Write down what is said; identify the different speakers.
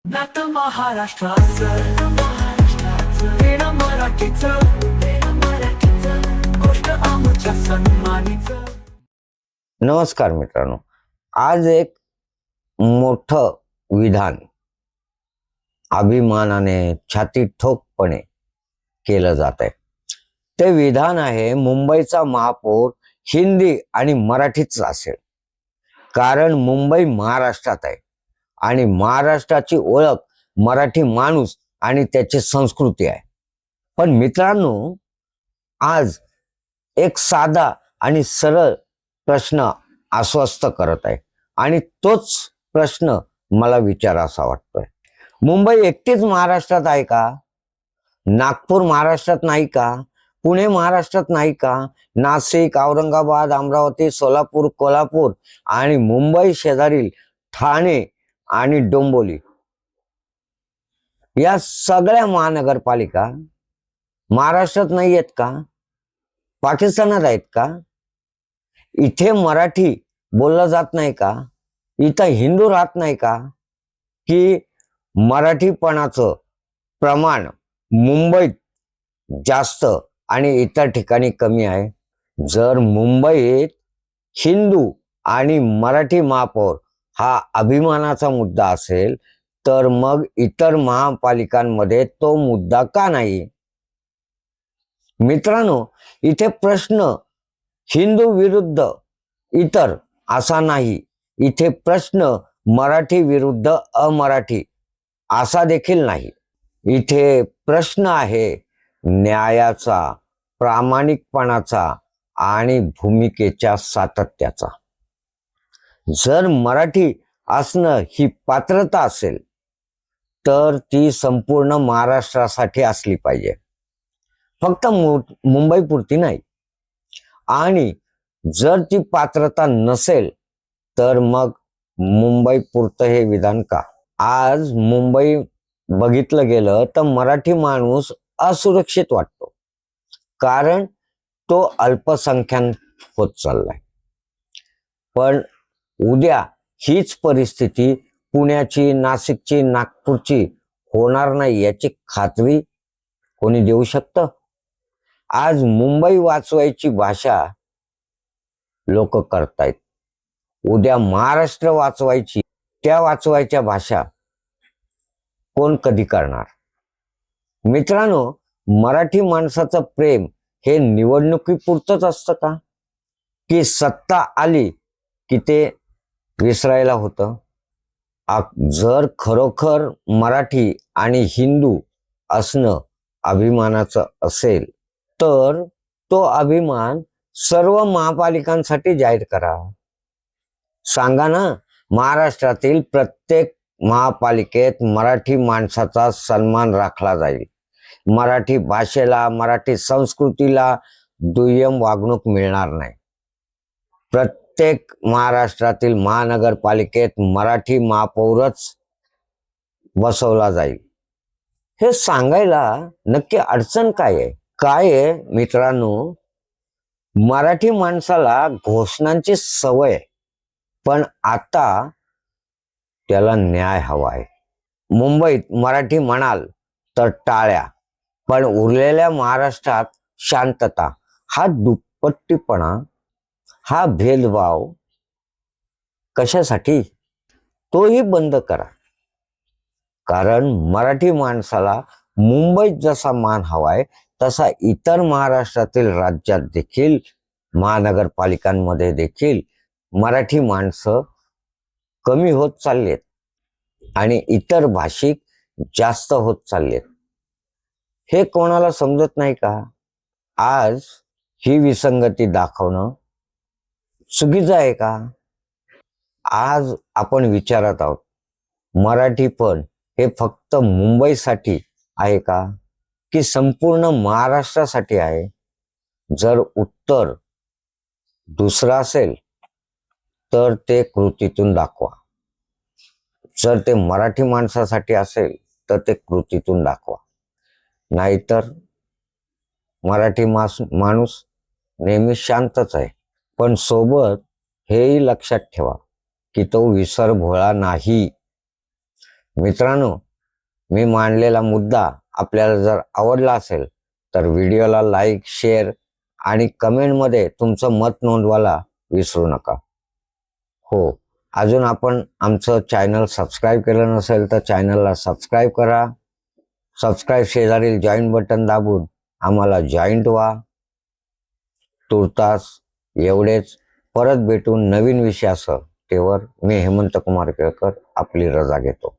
Speaker 1: नातं महाराष्ट्राचं वेणं मराठीचं गोष्ट आमच्या सन्मानीचं.
Speaker 2: नमस्कार मित्रांनो, आज एक मोठं विधान अभिमानाने छाती ठोकपणे केलं जात आहे. ते विधान आहे मुंबईचा महापौर हिंदी आणि मराठीच असेल, कारण मुंबई महाराष्ट्रात आहे आणि महाराष्ट्राची ओळख मराठी माणूस आणि त्याची संस्कृती आहे. पण मित्रांनो, आज एक साधा आणि सरळ प्रश्न अस्वस्थ करत आहे आणि तोच प्रश्न मला विचारासा वाटतोय. मुंबई एकटीच महाराष्ट्रात आहे का? नागपूर महाराष्ट्रात नाही का? पुणे महाराष्ट्रात नाही का? नाशिक, औरंगाबाद, अमरावती, सोलापूर, कोल्हापूर आणि मुंबई शेजारील ठाणे आणि डोंबिवली या सगळ्या महानगरपालिका महाराष्ट्रात नाही आहेत का? पाकिस्तानात आहेत का? इथे मराठी बोललं जात नाही का? इथं हिंदू राहत नाही का? की मराठीपणाचं प्रमाण मुंबईत जास्त आणि इतर ठिकाणी कमी आहे? जर मुंबईत हिंदू आणि मराठी महापौर हा अभिमानाचा मुद्दा असेल, तर मग इतर महापालिकांमध्ये तो मुद्दा का नाही? मित्रांनो, इथे प्रश्न हिंदू विरुद्ध इतर असा नाही. इथे प्रश्न मराठी विरुद्ध अमराठी असा देखील नाही. इथे प्रश्न आहे न्यायाचा, प्रामाणिकपणाचा आणि भूमिकेच्या सातत्याचा. जर मराठी असणं ही पात्रता असेल, तर ती संपूर्ण महाराष्ट्रासाठी असली पाहिजे, फक्त मुंबई पुरती नाही. आणि जर ती पात्रता नसेल, तर मग मुंबई पुरतं हे विधान का? आज मुंबई बघितलं गेलं तर मराठी माणूस असुरक्षित वाटतो, कारण तो अल्पसंख्याक होत चाललाय. पण उद्या हीच परिस्थिती पुण्याची, नाशिकची, नागपूरची होणार नाही याची खात्री कोणी देऊ शकतं? आज मुंबई वाचवायची भाषा लोक करतायत, उद्या महाराष्ट्र वाचवायची, त्या वाचवायच्या भाषा कोण कधी करणार? मित्रांनो, मराठी माणसाचं प्रेम हे निवडणुकीपुरतंच असतं का? की सत्ता आली की ते विसरायला होतं? जर खरोखर मराठी आणि हिंदू असणं अभिमानाचं असेल, तर तो अभिमान सर्व महापालिकांसाठी जाहीर करा. सांगा ना, महाराष्ट्रातील प्रत्येक महापालिकेत मराठी माणसाचा सन्मान राखला जाईल. मराठी भाषेला, मराठी संस्कृतीला दुय्यम वागणूक मिळणार नाही. प्रत्येक महाराष्ट्रातील महानगरपालिकेत मराठी महापौरच बसवला जाईल. हे सांगायला नक्की अडचण काय आहे? काय आहे मित्रांनो, मराठी माणसाला घोषणांची सवय आहे, पण आता त्याला न्याय हवा आहे. मुंबईत मराठी म्हणाल तर टाळ्या, पण उरलेल्या महाराष्ट्रात शांतता. हा दुप्पट्टीपणा, हा भेदभाव कशासाठी? तोही बंद करा. कारण मराठी माणसाला मुंबईत जसा मान हवाय, तसा इतर महाराष्ट्रातील राज्यात देखील, महानगरपालिकांमध्ये देखील मराठी माणसं कमी होत चाललेत आणि इतर भाषिक जास्त होत चाललेत. हे कोणाला समजत नाही का? आज ही विसंगती दाखवणं चुकीचं आहे का? आज आपण विचारत आहोत, मराठीपण हे फक्त मुंबईसाठी आहे का, की संपूर्ण महाराष्ट्रासाठी आहे? जर उत्तर दुसरं असेल, तर ते कृतीतून दाखवा. जर ते मराठी माणसासाठी असेल, तर ते कृतीतून दाखवा. नाहीतर मराठी माणूस नेहमी शांतच आहे, पण सोबत हेही लक्षात ठेवा की तो विसरभोळा नाही. मित्रांनो, मी मांडलेला मुद्दा आपल्याला जर आवडला असेल तर व्हिडिओला लाईक, शेअर आणि कमेंटमध्ये तुमचं मत नोंदवायला विसरू नका. हो, अजून आपण आमचं चॅनल सबस्क्राईब केलं नसेल तर चॅनलला सबस्क्राईब करा. सबस्क्राईब शेजारील जॉईन बटन दाबून आम्हाला जॉईंट व्हा. तुर्तास एवढेच. परत भेटून नवीन विषयासह. तेव्हा मी हेमंत कुमार केळकर आपली रजा घेतो.